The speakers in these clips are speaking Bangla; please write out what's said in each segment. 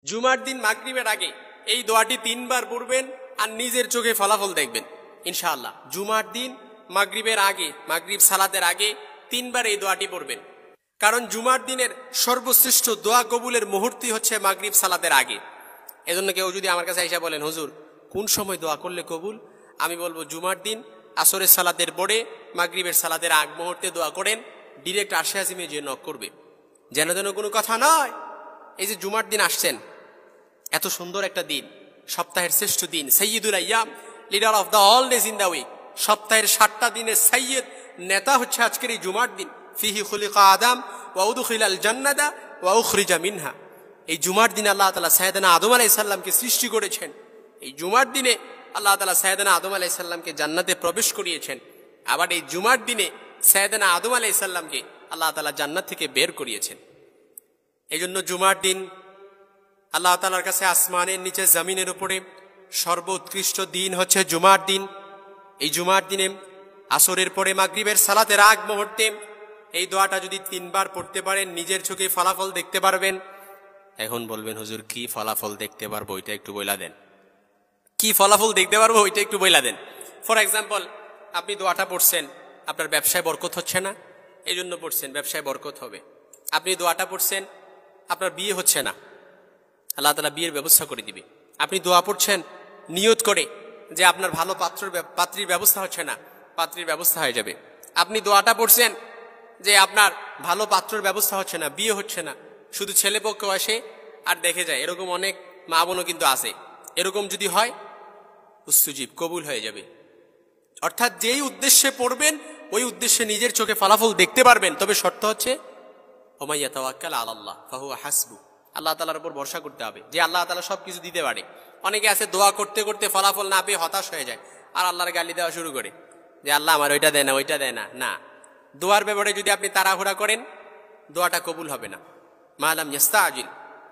জুমার দিন মাগরিবের আগে এই দোয়াটি 3 বার পড়বেন আর নিজের চোখে ফলাফল দেখবেন ইনশাআল্লাহ। জুমার দিন মাগরিবের আগে, মাগরিব সালাতের আগে 3 বার এই দোয়াটি পড়বেন, কারণ জুমার দিনের সর্বশ্রেষ্ঠ দোয়া কবুলের মুহূর্তই হচ্ছে মাগরিব সালাতের আগে। এজন্য কেউ যদি আমার কাছে এসে বলেন, হুজুর কোন সময় দোয়া করলে কবুল, আমি বলবো জুমার দিন আসরের সালাতের পরে মাগরিবের সালাতের আগ মুহূর্তে দোয়া করেন, ডিরেক্ট আরশে আজিমে যে নক করবে। যেন কোনো কথা নয়। এই যে জুমার দিন আসছেন, এত সুন্দর একটা দিন, সপ্তাহের শ্রেষ্ঠ দিন, সাইয়্যিদুল আইয়াম, leader of the all days in the week, সপ্তাহের 7টা দিনের সাইয়্যিদ নেতা হচ্ছে আজকের এই জুমার দিন। ফিহি খুলিকা আদম ওয়া উদখিলাল জান্নাতা ওয়া উখরিজা মিনহা। এই জুমার দিনে আল্লাহ তাআলা সাইয়েদনা আদম আলাইহিস সালামকে সৃষ্টি করেছেন। এই জুমার দিনে আল্লাহ তাআলা সাইয়েদনা আদম আলাইহিস সালামকে জান্নাতে প্রবেশ করিয়েছেন। আবার এই জুমার দিনে সাইয়েদনা আদম আলাইহিস সালামকে আল্লাহ তাআলা জান্নাত থেকে বের করিয়েছেন। এই জন্য জুমার দিন আল্লাহ তাআলার কাছে আসমানের নিচে জমিনের উপরে সর্বোৎকৃষ্ট দিন হচ্ছে জুমার দিন। এই জুমার দিনে আসরের পরে মাগরিবের সালাতের আগ মুহূর্তে এই দোয়াটা যদি 3 বার পড়তে পারেন, নিজের চোখে ফলাফল দেখতে পারবেন। এখন বলবেন, হুজুর কি ফলাফল দেখতে পারবো ওইটা একটু বইলা দেন। কি ফলাফল দেখতে পারবো ওইটা একটু বইলা দেন। ফর এক্সাম্পল, আপনি দোয়াটা পড়ছেন, আপনার ব্যবসায় বরকত হচ্ছে না, এই জন্য পড়ছেন ব্যবসায় বরকত হবে। আপনি দোয়াটা পড়ছেন, আপনার বিয়ে হচ্ছে না, আল্লাহ তাআলা বিয়ের ব্যবস্থা করে দিবে। আপনি দোয়া পড়ছেন নিয়ত করে যে আপনার ভালো পাত্রীর ব্যবস্থা হচ্ছে না, পাত্রীর ব্যবস্থা হয়ে যাবে। আপনি দোয়াটা পড়ছেন যে আপনার ভালো পাত্রের ব্যবস্থা হচ্ছে না, বিয়ে হচ্ছে না, শুধু ছেলে পক্ষ আসে আর দেখে যায়, এরকম অনেক মা বোনও কিন্তু আছে। এরকম যদি হয়, উস্তুজিব, কবুল হয়ে যাবে। অর্থাৎ যেই উদ্দেশ্যে পড়বেন ওই উদ্দেশ্যে নিজের চোখে ফলাফল দেখতে পারবেন। তবে শর্ত হচ্ছে ওয়া ইয়াতাওয়াক্কাল আলাল্লাহ ফাহুয়া হাসবু, আল্লাহ তাআলার উপর ভরসা করতে হবে যে আল্লাহ তাআলা সবকিছু দিতে পারে। অনেকে আছে দোয়া করতে করতে ফলাফল না পেয়ে হতাশ হয়ে যায় আর আল্লাহর গালি দেওয়া শুরু করে যে আল্লাহ আমার ওইটা দেয় না, ওইটা দেয় না। না, দোয়ার ব্যাপারে যদি আপনি তাড়াহুড়া করেন, দোয়াটা কবুল হবে না। মালাম ইয়াস্তাজিল,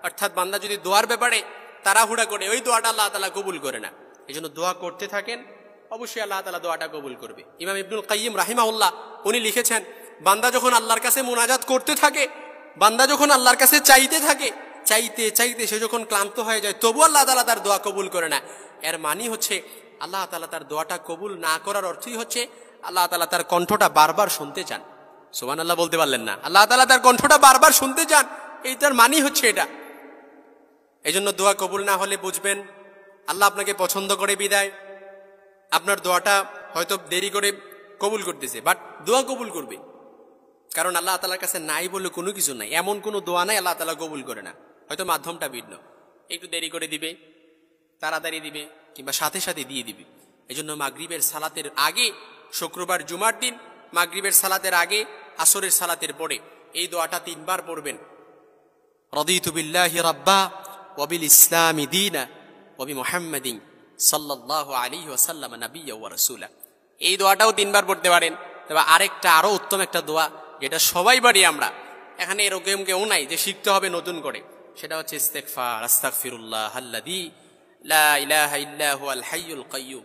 অর্থাৎ বান্দা যদি দোয়ার ব্যাপারে তাড়াহুড়া করে, ওই দোয়াটা আল্লাহ তাআলা কবুল করে না। এই জন্য দোয়া করতে থাকেন, অবশ্যই আল্লাহ তাআলা দোয়াটা কবুল করবে। ইমাম ইবনুল কাইয়িম রাহিমাহুল্লাহ উনি লিখেছেন, বান্দা যখন আল্লাহর কাছে মুনাজাত করতে থাকে, বান্দা যখন আল্লাহর কাছে চাইতে থাকে, চাইতে চাইতে সে যখন ক্লান্ত হয়ে যায়, তবু আল্লাহ তাআলা তার দোয়া কবুল করে না। এর মানে হচ্ছে আল্লাহ তাআলা তার দোয়াটা কবুল না করার অর্থই হচ্ছে আল্লাহ তাআলা তার কণ্ঠটা বারবার শুনতে চান। সুবহানাল্লাহ বলতে পারলেন না? আল্লাহ তাআলা তার কণ্ঠটা বারবার শুনতে চান, এইটার মানে হচ্ছে এটা। এই জন্য দোয়া কবুল না হলে বুঝবেন আল্লাহ আপনাকে পছন্দ করে বিদায় আপনার দোয়াটা হয়তো দেরি করে কবুল করতেছে, বাট দোয়া কবুল করবে। কারণ আল্লাহ তাআলার কাছে নাই বলে কোনো কিছু নাই, এমন কোনো দোয়া নাই আল্লাহ তাআলা কবুল করে না। হয়তো মাধ্যমটা ভিন্ন, একটু দেরি করে দিবে, তাড়াতাড়ি দিবে, কিংবা সাথে সাথে দিয়ে দিবে। এই জন্য মাগরিবের সালাতের আগে, শুক্রবার জুমার দিন মাগরিবের সালাতের আগে, আসরের সালাতের পরে এই দোয়াটা 3 বার পড়বেন। রাদিতু বিল্লাহি রাব্বা ওয়া বিল ইসলামি দীনা ওয়া বিমুহাম্মাদিন সাল্লাল্লাহু আলাইহি ওয়াসাল্লাম নাবিয়্যা ওয়া রাসূলা। এই দোয়াটাও 3 বার পড়তে পারেন। তবে আরেকটা আরো উত্তম একটা দোয়া, যেটা সবাই পারি আমরা, এখানে এরকম কেউ নাই যে শিখতে হবে নতুন করে, সেটা হচ্ছে ইস্তেগফার। আস্তাগফিরুল্লাহ আল্লাযী লা ইলাহা ইল্লা হুয়াল হাইয়ুল কাইয়্যুম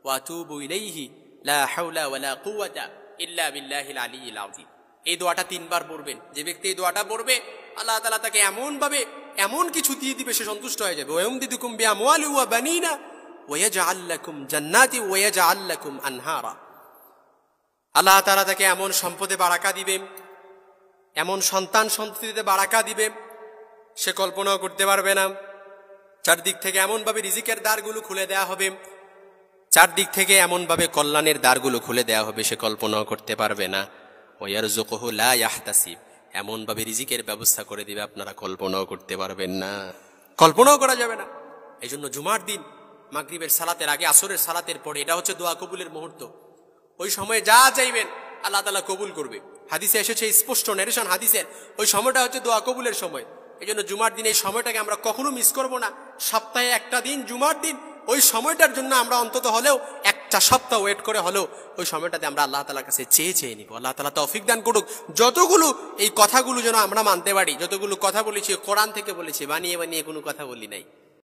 ওয়া আতুবু ইলাইহি লা হাওলা ওয়ালা কুওয়াতা ইল্লা বিল্লাহিল আলিয়্যিল আযীম। এই দোয়াটা 3 বার পড়বেন। যে ব্যক্তি এই দোয়াটা পড়বে, আল্লাহ তাআলা তাকে এমন ভাবে এমন কিছু দিয়ে দিবে, সে সন্তুষ্ট হয়ে যাবে। ওয়া ইয়ামদিদুকুম বিআমওয়ালি ওয়া বানিনা ওয়া ইয়াজআল লাকুম জান্নাতি ওয়া ইয়াজআল লাকুম আনহারা। আল্লাহ তাআলা তাকে এমন সম্পদে বারাকা দিবে, এমন সন্তান সন্ততিতে বারাকা দিবে, সে কল্পনাও করতে পারবে না। চারদিক থেকে এমন ভাবে রিজিকের দ্বারগুলো খুলে দেয়া হবে, চারদিক থেকে এমন ভাবে কল্যাণের দ্বারগুলো খুলে দেয়া হবে, সে কল্পনাও করতে পারবে না। ওয়ারযুকুহু লা ইয়াহতাসিব, এমন ভাবে রিজিকের ব্যবস্থা করে দিবে আপনারা কল্পনাও করতে পারবেন না, কল্পনাও করা যাবে না। এই জন্য জুমার দিন মাগরিবের সালাতের আগে, আসরের সালাতের পরে, এটা হচ্ছে দোয়া কবুলের মুহূর্ত। ওই সময়ে যা চাইবেন আল্লাহ তাআলা কবুল করবে। হাদিসে এসেছে, স্পষ্ট ন্যারেশন হাদিসের, ওই সময়টা হচ্ছে দোয়া কবুলের সময়। এই জন্য জুমার দিন এই সময়টাকে আমরা কখনো মিস করব না। সপ্তাহে একটা দিন জুমার দিন, ওই সময়টার জন্য আমরা অন্তত হলেও একটা সপ্তাহ ওয়েট করে হলেও ওই সময়টাতে আমরা আল্লাহ তাআলার কাছে চেয়ে নিব। আল্লাহ তাআলা তৌফিক দান করুক। যতগুলো এই কথাগুলো যেন আমরা মানতে পারি, যতগুলো কথা বলেছি কোরআন থেকে বলেছি, বানিয়ে বানিয়ে কোনো কথা বলি নাই।